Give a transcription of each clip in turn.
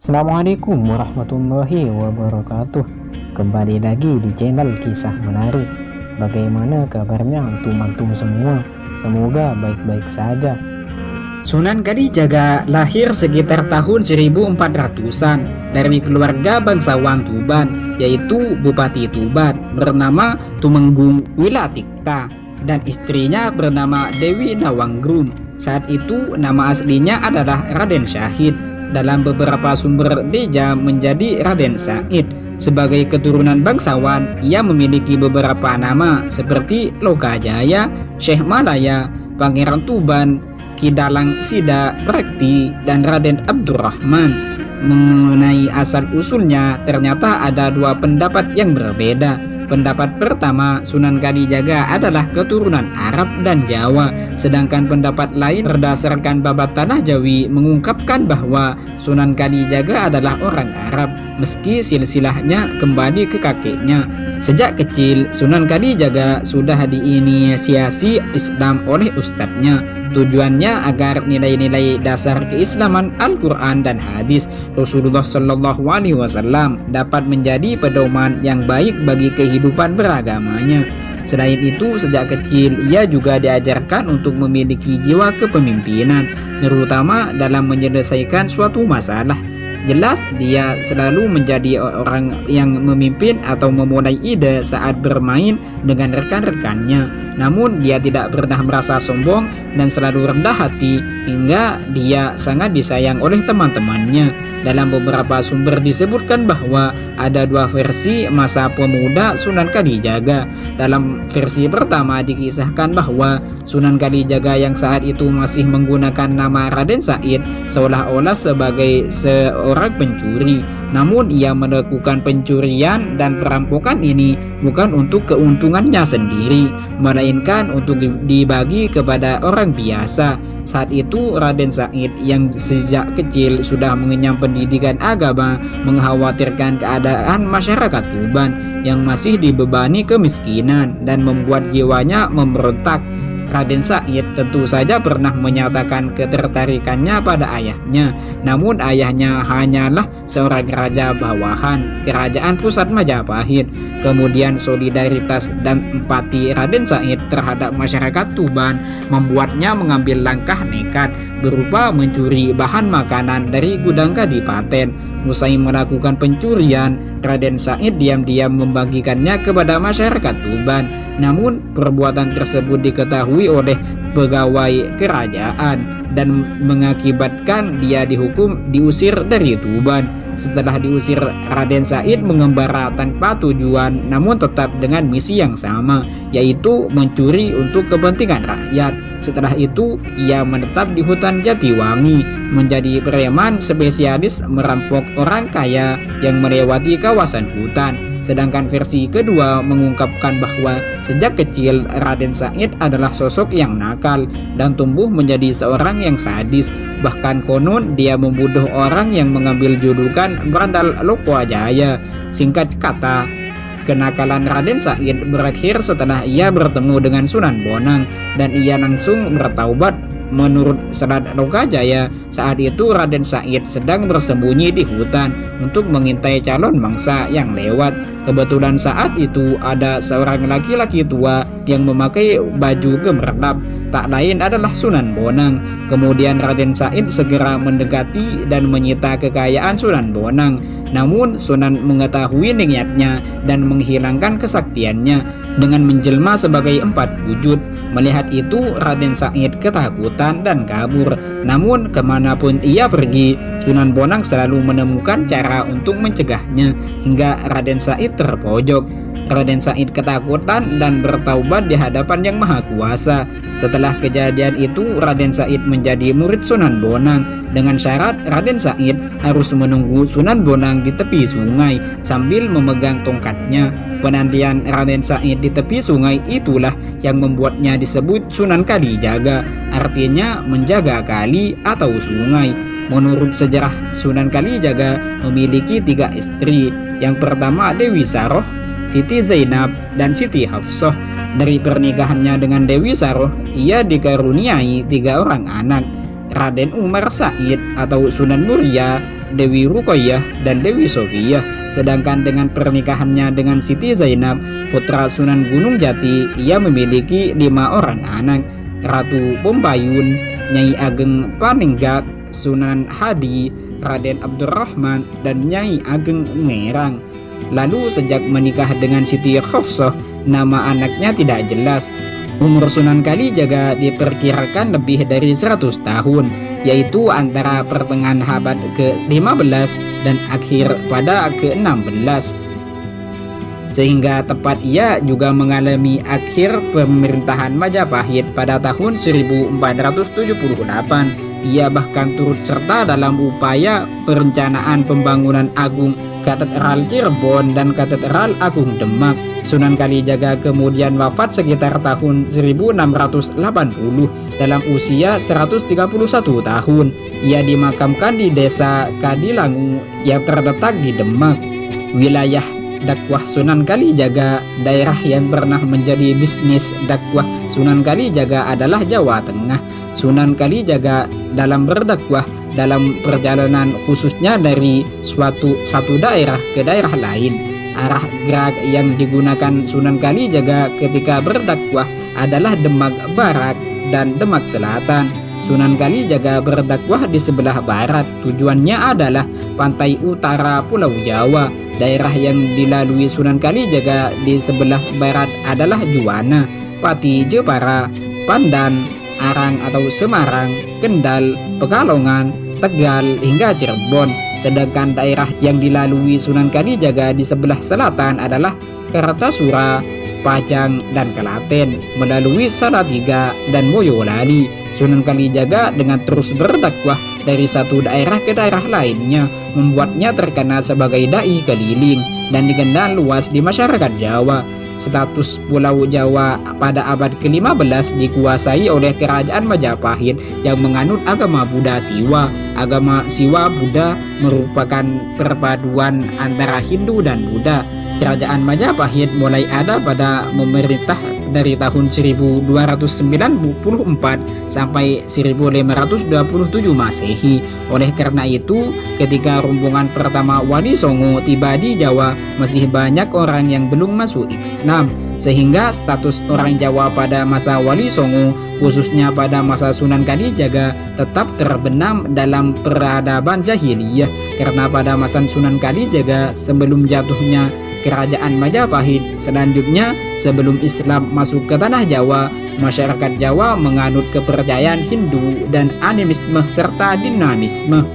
Assalamualaikum warahmatullahi wabarakatuh. Kembali lagi di channel Kisah Menarik. Bagaimana kabarnya antum-antum semua? Semoga baik-baik saja. Sunan Kalijaga lahir sekitar tahun 1400-an dari keluarga bangsawan Tuban, yaitu Bupati Tuban bernama Tumenggung Wilatikta dan istrinya bernama Dewi Nawanggrun. Saat itu nama aslinya adalah Raden Syahid. Dalam beberapa sumber dia menjadi Raden Said. Sebagai keturunan bangsawan, ia memiliki beberapa nama seperti Lokajaya, Syekh Malaya, Pangeran Tuban, Kidalang Sida Brekti, dan Raden Abdurrahman. Mengenai asal-usulnya, ternyata ada dua pendapat yang berbeda. Pendapat pertama, Sunan Kalijaga adalah keturunan Arab dan Jawa, sedangkan pendapat lain berdasarkan babat tanah Jawi mengungkapkan bahwa Sunan Kalijaga adalah orang Arab, meski silsilahnya kembali ke kakeknya. Sejak kecil, Sunan Kalijaga sudah diinisiasi Islam oleh ustadznya. Tujuannya agar nilai-nilai dasar keislaman Al-Quran dan hadis Rasulullah SAW dapat menjadi pedoman yang baik bagi kehidupan beragamanya. Selain itu, sejak kecil ia juga diajarkan untuk memiliki jiwa kepemimpinan, terutama dalam menyelesaikan suatu masalah. Jelas dia selalu menjadi orang yang memimpin atau memulai ide saat bermain dengan rekan-rekannya. Namun dia tidak pernah merasa sombong dan selalu rendah hati hingga dia sangat disayang oleh teman-temannya. Dalam beberapa sumber disebutkan bahwa ada dua versi masa pemuda Sunan Kalijaga. Dalam versi pertama dikisahkan bahwa Sunan Kalijaga yang saat itu masih menggunakan nama Raden Said seolah-olah sebagai seorang pencuri. Namun ia melakukan pencurian dan perampokan ini bukan untuk keuntungannya sendiri, melainkan untuk dibagi kepada orang biasa. Saat itu Raden Said yang sejak kecil sudah mengenyam pendidikan agama mengkhawatirkan keadaan masyarakat Tuban yang masih dibebani kemiskinan dan membuat jiwanya memberontak. Raden Said tentu saja pernah menyatakan ketertarikannya pada ayahnya, namun ayahnya hanyalah seorang raja bawahan kerajaan pusat Majapahit. Kemudian solidaritas dan empati Raden Said terhadap masyarakat Tuban membuatnya mengambil langkah nekat berupa mencuri bahan makanan dari gudang kadipaten. Usai melakukan pencurian, Raden Said diam-diam membagikannya kepada masyarakat Tuban. Namun perbuatan tersebut diketahui oleh pegawai kerajaan dan mengakibatkan dia diusir dari Tuban. Setelah diusir, Raden Said mengembara tanpa tujuan namun tetap dengan misi yang sama, yaitu mencuri untuk kepentingan rakyat. Setelah itu ia menetap di hutan Jatiwangi menjadi preman spesialis merampok orang kaya yang melewati kawasan hutan. Sedangkan versi kedua mengungkapkan bahwa sejak kecil Raden Said adalah sosok yang nakal dan tumbuh menjadi seorang yang sadis. Bahkan konon dia membunuh orang yang mengambil julukan Brandal Lokajaya. Singkat kata, kenakalan Raden Said berakhir setelah ia bertemu dengan Sunan Bonang dan ia langsung bertaubat. Menurut Serat Lokajaya, saat itu Raden Said sedang bersembunyi di hutan untuk mengintai calon mangsa yang lewat. Kebetulan saat itu ada seorang laki-laki tua yang memakai baju gemerlap, tak lain adalah Sunan Bonang. Kemudian Raden Said segera mendekati dan menyita kekayaan Sunan Bonang. Namun Sunan mengetahui niatnya dan menghilangkan kesaktiannya dengan menjelma sebagai empat wujud. Melihat itu Raden Said ketakutan dan kabur. Namun kemanapun ia pergi, Sunan Bonang selalu menemukan cara untuk mencegahnya hingga Raden Said terpojok. Raden Said ketakutan dan bertaubat di hadapan Yang Maha Kuasa. Setelah kejadian itu Raden Said menjadi murid Sunan Bonang dengan syarat Raden Said harus menunggu Sunan Bonang di tepi sungai sambil memegang tongkatnya. Penantian Raden Said di tepi sungai itulah yang membuatnya disebut Sunan Kalijaga, artinya menjaga kali atau sungai. Menurut sejarah, Sunan Kalijaga memiliki 3 istri. Yang pertama Dewi Saroh, Siti Zainab, dan Siti Hafsah. Dari pernikahannya dengan Dewi Saroh, ia dikaruniai 3 orang anak. Raden Umar Said atau Sunan Muria, Dewi Ruqayyah, dan Dewi Sofia. Sedangkan dengan pernikahannya dengan Siti Zainab, putra Sunan Gunung Jati, ia memiliki 5 orang anak: Ratu Pombayun, Nyai Ageng Paninggak, Sunan Hadi, Raden Abdurrahman, dan Nyai Ageng Ngerang. Lalu sejak menikah dengan Siti Khofsah, nama anaknya tidak jelas. Umur Sunan Kalijaga diperkirakan lebih dari 100 tahun, yaitu antara pertengahan abad ke-15 dan akhir pada ke-16. Sehingga tepat ia juga mengalami akhir pemerintahan Majapahit pada tahun 1478. Ia bahkan turut serta dalam upaya perencanaan pembangunan agung Katedral Cirebon dan Katedral Agung Demak. Sunan Kalijaga kemudian wafat sekitar tahun 1680 dalam usia 131 tahun. Ia dimakamkan di desa Kadilangu yang terletak di Demak. Wilayah dakwah Sunan Kalijaga, daerah yang pernah menjadi bisnis dakwah Sunan Kalijaga adalah Jawa Tengah. Sunan Kalijaga dalam berdakwah dalam perjalanan khususnya dari satu daerah ke daerah lain. Arah gerak yang digunakan Sunan Kalijaga ketika berdakwah adalah Demak Barat dan Demak Selatan. Sunan Kalijaga berdakwah di sebelah barat. Tujuannya adalah pantai utara Pulau Jawa. Daerah yang dilalui Sunan Kalijaga di sebelah barat adalah Juwana, Pati, Jepara, Pandan, Arang atau Semarang, Kendal, Pekalongan, Tegal hingga Cirebon. Sedangkan daerah yang dilalui Sunan Kalijaga di sebelah selatan adalah Kartasura, Pajang, dan Kelaten melalui Salatiga dan Boyolali. Sunan Kalijaga dengan terus berdakwah dari satu daerah ke daerah lainnya membuatnya terkenal sebagai dai keliling dan dikenal luas di masyarakat Jawa. Status Pulau Jawa pada abad ke-15 dikuasai oleh kerajaan Majapahit yang menganut agama Buddha Siwa. Agama Siwa Buddha merupakan perpaduan antara Hindu dan Buddha. Kerajaan Majapahit mulai ada pada memerintah dari tahun 1294 sampai 1527 Masehi. Oleh karena itu, ketika rombongan pertama Wali Songo tiba di Jawa, masih banyak orang yang belum masuk Islam, sehingga status orang Jawa pada masa Wali Songo, khususnya pada masa Sunan Kalijaga, tetap terbenam dalam peradaban jahiliyah. Karena pada masa Sunan Kalijaga, sebelum jatuhnya kerajaan Majapahit, selanjutnya sebelum Islam masuk ke tanah Jawa, masyarakat Jawa menganut kepercayaan Hindu dan animisme serta dinamisme.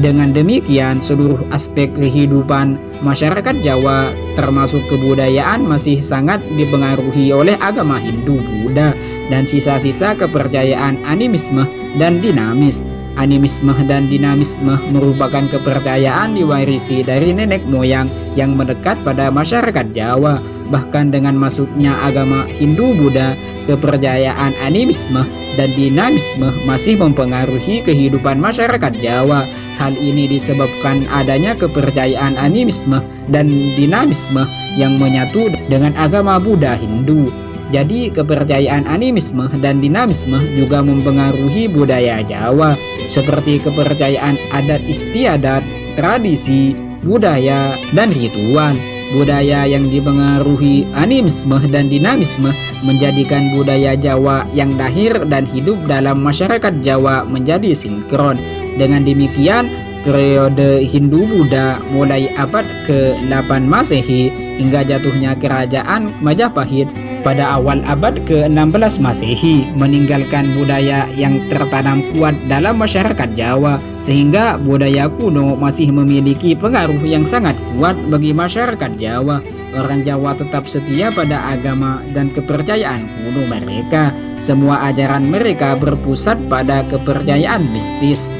Dengan demikian, seluruh aspek kehidupan masyarakat Jawa termasuk kebudayaan masih sangat dipengaruhi oleh agama Hindu, Buddha, dan sisa-sisa kepercayaan animisme dan dinamis. Animisme dan dinamisme merupakan kepercayaan diwarisi dari nenek moyang yang melekat pada masyarakat Jawa. Bahkan dengan masuknya agama Hindu-Buddha, kepercayaan animisme dan dinamisme masih mempengaruhi kehidupan masyarakat Jawa. Hal ini disebabkan adanya kepercayaan animisme dan dinamisme yang menyatu dengan agama Buddha Hindu. Jadi kepercayaan animisme dan dinamisme juga mempengaruhi budaya Jawa, seperti kepercayaan adat istiadat, tradisi, budaya, dan ritual. Budaya yang dipengaruhi animisme dan dinamisme menjadikan budaya Jawa yang lahir dan hidup dalam masyarakat Jawa menjadi sinkron. Dengan demikian, periode Hindu-Buddha mulai abad ke-8 Masehi hingga jatuhnya kerajaan Majapahit pada awal abad ke-16 Masehi meninggalkan budaya yang tertanam kuat dalam masyarakat Jawa, sehingga budaya kuno masih memiliki pengaruh yang sangat kuat bagi masyarakat Jawa. Orang Jawa tetap setia pada agama dan kepercayaan kuno mereka. Semua ajaran mereka berpusat pada kepercayaan mistis.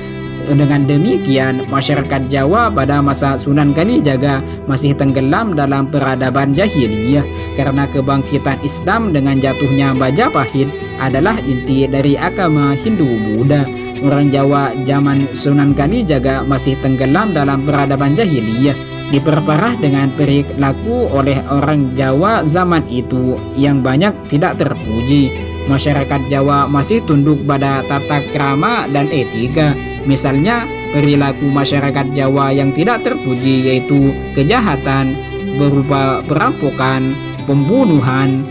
Dengan demikian, masyarakat Jawa pada masa Sunan Kalijaga masih tenggelam dalam peradaban jahiliyah, karena kebangkitan Islam dengan jatuhnya Majapahit adalah inti dari agama Hindu-Buddha. Orang Jawa zaman Sunan Kalijaga masih tenggelam dalam peradaban jahiliyah, diperparah dengan perilaku oleh orang Jawa zaman itu yang banyak tidak terpuji. masyarakat Jawa masih tunduk pada tata krama dan etika. Misalnya, perilaku masyarakat Jawa yang tidak terpuji yaitu kejahatan berupa perampokan, pembunuhan,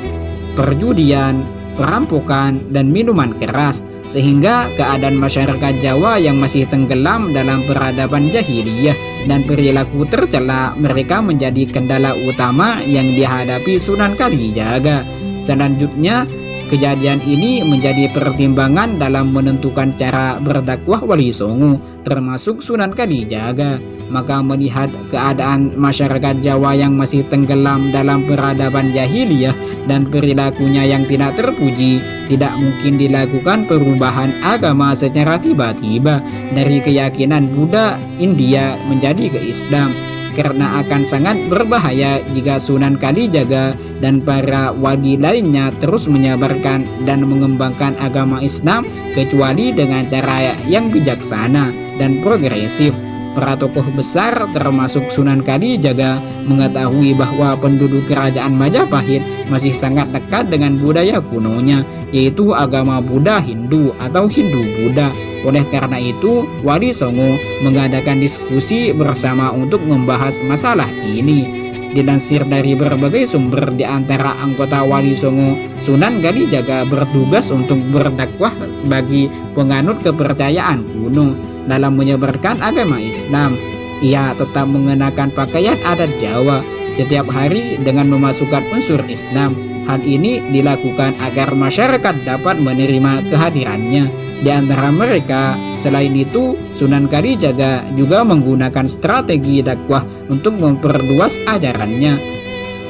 perjudian, perampokan, dan minuman keras, sehingga keadaan masyarakat Jawa yang masih tenggelam dalam peradaban jahiliyah dan perilaku tercela mereka menjadi kendala utama yang dihadapi Sunan Kalijaga. Selanjutnya, kejadian ini menjadi pertimbangan dalam menentukan cara berdakwah Wali Songo, termasuk Sunan Kalijaga. Maka melihat keadaan masyarakat Jawa yang masih tenggelam dalam peradaban jahiliyah dan perilakunya yang tidak terpuji, tidak mungkin dilakukan perubahan agama secara tiba-tiba dari keyakinan Buddha India menjadi ke Islam, karena akan sangat berbahaya jika Sunan Kalijaga dan para wali lainnya terus menyebarkan dan mengembangkan agama Islam kecuali dengan cara yang bijaksana dan progresif. Para tokoh besar termasuk Sunan Kalijaga mengetahui bahwa penduduk kerajaan Majapahit masih sangat dekat dengan budaya kunonya, yaitu agama Buddha Hindu atau Hindu-Buddha. Oleh karena itu, Wali Songo mengadakan diskusi bersama untuk membahas masalah ini. Dilansir dari berbagai sumber, di antara anggota Wali Songo, Sunan Kalijaga bertugas untuk berdakwah bagi penganut kepercayaan kuno. Dalam menyebarkan agama Islam, ia tetap mengenakan pakaian adat Jawa setiap hari dengan memasukkan unsur Islam. Hal ini dilakukan agar masyarakat dapat menerima kehadirannya. Di antara mereka, selain itu, Sunan Kalijaga juga menggunakan strategi dakwah untuk memperluas ajarannya.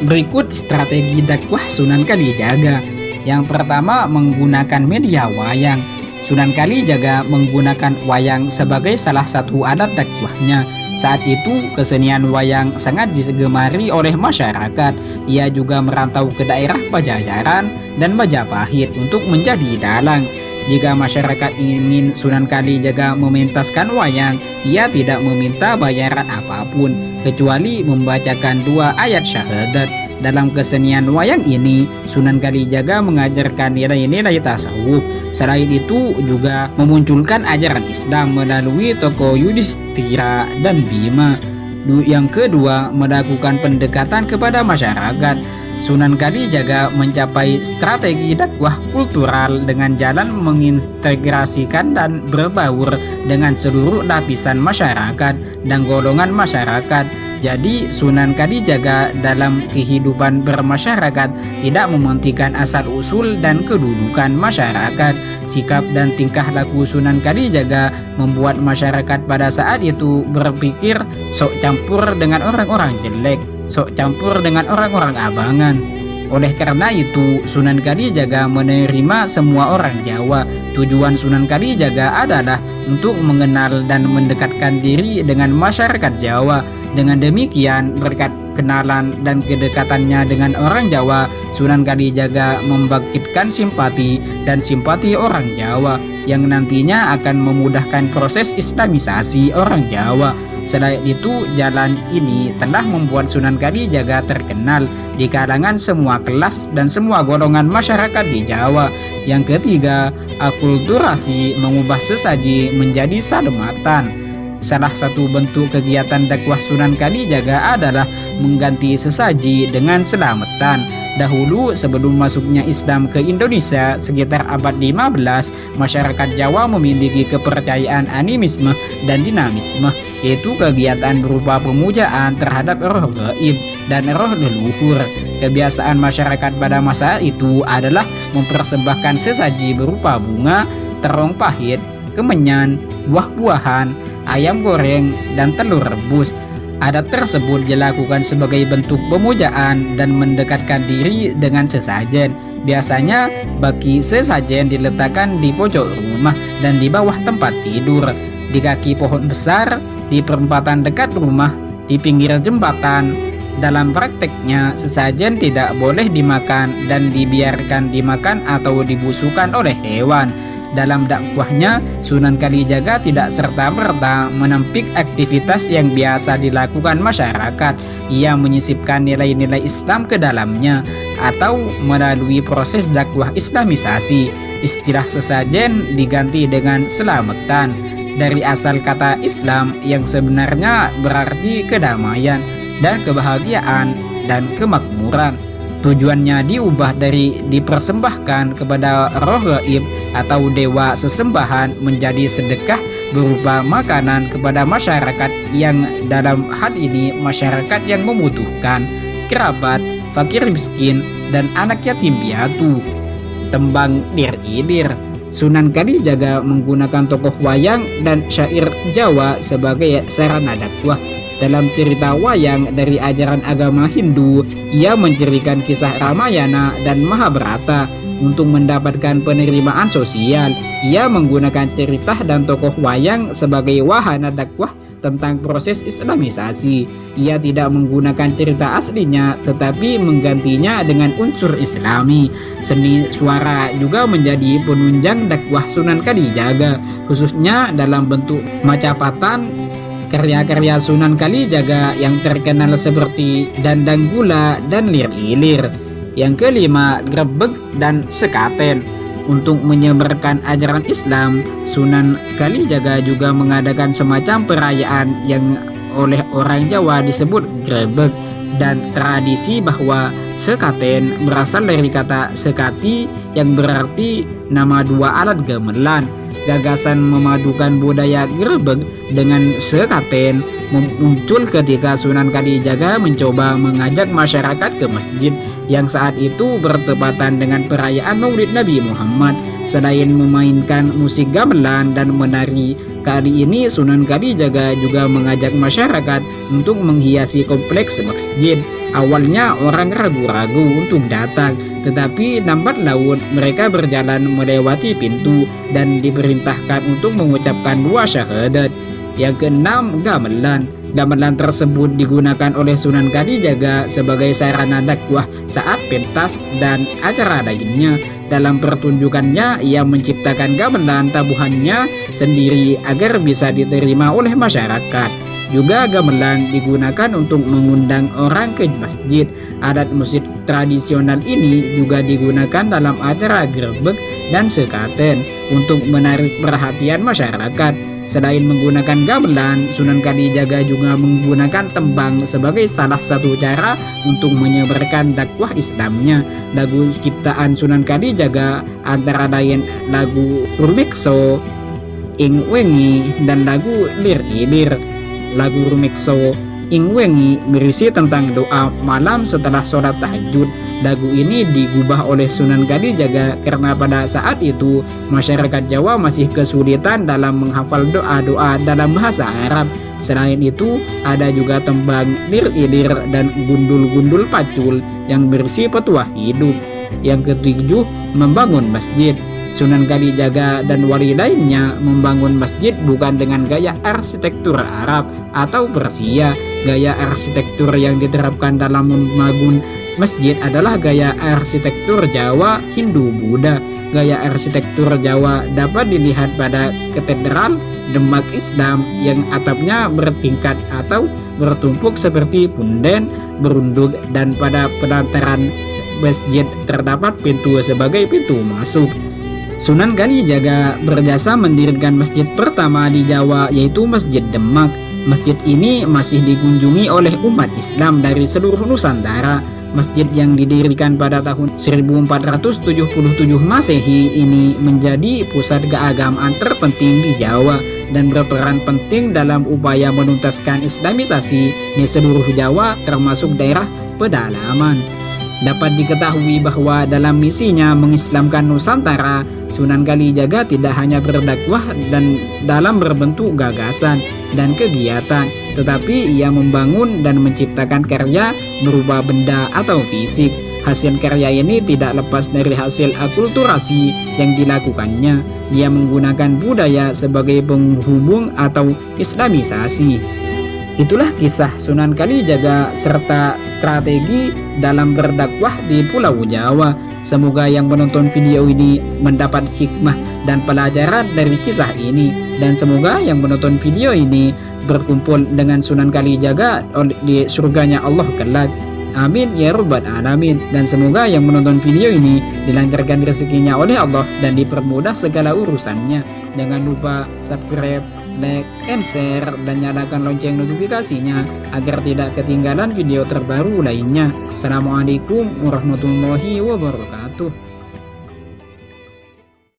Berikut strategi dakwah Sunan Kalijaga. Yang pertama, menggunakan media wayang. Sunan Kalijaga menggunakan wayang sebagai salah satu alat dakwahnya. Saat itu, kesenian wayang sangat digemari oleh masyarakat. Ia juga merantau ke daerah Pajajaran dan Majapahit untuk menjadi dalang. Jika masyarakat ingin Sunan Kalijaga mementaskan wayang, ia tidak meminta bayaran apapun, kecuali membacakan 2 ayat syahadat. Dalam kesenian wayang ini, Sunan Kalijaga mengajarkan nilai-nilai tasawuf. Selain itu, juga memunculkan ajaran Islam melalui tokoh Yudhistira dan Bima. Yang kedua, melakukan pendekatan kepada masyarakat. Sunan Kalijaga mencapai strategi dakwah kultural dengan jalan mengintegrasikan dan berbaur dengan seluruh lapisan masyarakat dan golongan masyarakat. Jadi Sunan Kalijaga dalam kehidupan bermasyarakat tidak mementingkan asal-usul dan kedudukan masyarakat. Sikap dan tingkah laku Sunan Kalijaga membuat masyarakat pada saat itu berpikir sok campur dengan orang-orang jelek, sok campur dengan orang-orang abangan. Oleh karena itu, Sunan Kalijaga menerima semua orang Jawa. Tujuan Sunan Kalijaga adalah untuk mengenal dan mendekatkan diri dengan masyarakat Jawa. Dengan demikian, berkat kenalan dan kedekatannya dengan orang Jawa, Sunan Kalijaga membangkitkan simpati dan simpati orang Jawa yang nantinya akan memudahkan proses islamisasi orang Jawa. Selain itu, jalan ini telah membuat Sunan Kalijaga terkenal di kalangan semua kelas dan semua golongan masyarakat di Jawa. Yang ketiga, akulturasi, mengubah sesaji menjadi salematan. Salah satu bentuk kegiatan dakwah Sunan Kalijaga adalah mengganti sesaji dengan selamatan. Dahulu sebelum masuknya Islam ke Indonesia sekitar abad 15, masyarakat Jawa memiliki kepercayaan animisme dan dinamisme, yaitu kegiatan berupa pemujaan terhadap roh gaib dan roh leluhur. Kebiasaan masyarakat pada masa itu adalah mempersembahkan sesaji berupa bunga, terong pahit, kemenyan, buah-buahan, ayam goreng, dan telur rebus. Adat tersebut dilakukan sebagai bentuk pemujaan dan mendekatkan diri dengan sesajen. Biasanya baki sesajen diletakkan di pojok rumah dan di bawah tempat tidur, di kaki pohon besar, di perempatan dekat rumah, di pinggir jembatan. Dalam prakteknya, sesajen tidak boleh dimakan dan dibiarkan dimakan atau dibusukan oleh hewan. Dalam dakwahnya, Sunan Kalijaga tidak serta-merta menampik aktivitas yang biasa dilakukan masyarakat. Ia menyisipkan nilai-nilai Islam ke dalamnya atau melalui proses dakwah islamisasi. Istilah sesajen diganti dengan selamatan dari asal kata Islam yang sebenarnya berarti kedamaian dan kebahagiaan dan kemakmuran. Tujuannya diubah dari dipersembahkan kepada roh gaib atau dewa sesembahan menjadi sedekah berupa makanan kepada masyarakat yang dalam hal ini masyarakat yang membutuhkan, kerabat, fakir miskin, dan anak yatim piatu. Tembang Lir-Ilir. Sunan Kalijaga menggunakan tokoh wayang dan syair Jawa sebagai sarana dakwah. Dalam cerita wayang dari ajaran agama Hindu, ia menceritakan kisah Ramayana dan Mahabharata. Untuk mendapatkan penerimaan sosial, ia menggunakan cerita dan tokoh wayang sebagai wahana dakwah tentang proses islamisasi. Ia tidak menggunakan cerita aslinya tetapi menggantinya dengan unsur islami. Seni suara juga menjadi penunjang dakwah Sunan Kalijaga, khususnya dalam bentuk Majapatan. Karya-karya Sunan Kalijaga yang terkenal seperti Dandang Gula dan Lir-Ilir. Yang kelima, Grebeg dan Sekaten. Untuk menyebarkan ajaran Islam, Sunan Kalijaga juga mengadakan semacam perayaan yang oleh orang Jawa disebut Grebeg, dan tradisi bahwa Sekaten berasal dari kata sekati yang berarti nama dua alat gamelan. Gagasan memadukan budaya Grebeg dengan Sekaten muncul ketika Sunan Kalijaga mencoba mengajak masyarakat ke masjid yang saat itu bertepatan dengan perayaan Maulid Nabi Muhammad. Selain memainkan musik gamelan dan menari, kali ini Sunan Kalijaga juga mengajak masyarakat untuk menghiasi kompleks masjid. Awalnya orang ragu-ragu untuk datang, tetapi lambat laun mereka berjalan melewati pintu dan diperintahkan untuk mengucapkan dua syahadat. Yang keenam, gamelan. Gamelan tersebut digunakan oleh Sunan Kalijaga sebagai sarana dakwah saat pentas dan acara lainnya. Dalam pertunjukannya, ia menciptakan gamelan tabuhannya sendiri agar bisa diterima oleh masyarakat. Juga gamelan digunakan untuk mengundang orang ke masjid. Alat musik tradisional ini juga digunakan dalam acara Grebeg dan Sekaten untuk menarik perhatian masyarakat. Selain menggunakan gamelan, Sunan Kalijaga juga menggunakan tembang sebagai salah satu cara untuk menyebarkan dakwah Islamnya. Lagu ciptaan Sunan Kalijaga antara lain lagu Rumekso, Ing Wengi, dan lagu Lir-Ilir. Lagu Rumekso Ing Wengi berisi tentang doa malam setelah sholat tahajud. Lagu ini digubah oleh Sunan Kalijaga karena pada saat itu masyarakat Jawa masih kesulitan dalam menghafal doa-doa dalam bahasa Arab. Selain itu, ada juga tembang Lir-Ilir dan Gundul-Gundul Pacul yang berisi petuah hidup. Yang ketujuh, membangun masjid. Sunan Kalijaga dan wali lainnya membangun masjid bukan dengan gaya arsitektur Arab atau Persia. Gaya arsitektur yang diterapkan dalam membangun masjid adalah gaya arsitektur Jawa, Hindu, Buddha. Gaya arsitektur Jawa dapat dilihat pada katedral Demak Islam yang atapnya bertingkat atau bertumpuk seperti punden, berunduk, dan pada pelataran masjid terdapat pintu sebagai pintu masuk. Sunan Kalijaga berjasa mendirikan masjid pertama di Jawa, yaitu Masjid Demak. Masjid ini masih dikunjungi oleh umat Islam dari seluruh Nusantara. Masjid yang didirikan pada tahun 1477 Masehi ini menjadi pusat keagamaan terpenting di Jawa dan berperan penting dalam upaya menuntaskan islamisasi di seluruh Jawa termasuk daerah pedalaman. Dapat diketahui bahwa dalam misinya mengislamkan Nusantara, Sunan Kalijaga tidak hanya berdakwah dan dalam berbentuk gagasan dan kegiatan, tetapi ia membangun dan menciptakan karya berupa benda atau fisik. Hasil karya ini tidak lepas dari hasil akulturasi yang dilakukannya. Ia menggunakan budaya sebagai penghubung atau islamisasi. Itulah kisah Sunan Kalijaga serta strategi dalam berdakwah di Pulau Jawa. Semoga yang menonton video ini mendapat hikmah dan pelajaran dari kisah ini, dan semoga yang menonton video ini berkumpul dengan Sunan Kalijaga di surganya Allah kelak. Amin ya rabbal alamin. Dan semoga yang menonton video ini dilancarkan rezekinya oleh Allah dan dipermudah segala urusannya. Jangan lupa subscribe, like, and share, dan nyalakan lonceng notifikasinya agar tidak ketinggalan video terbaru lainnya. Assalamualaikum warahmatullahi wabarakatuh.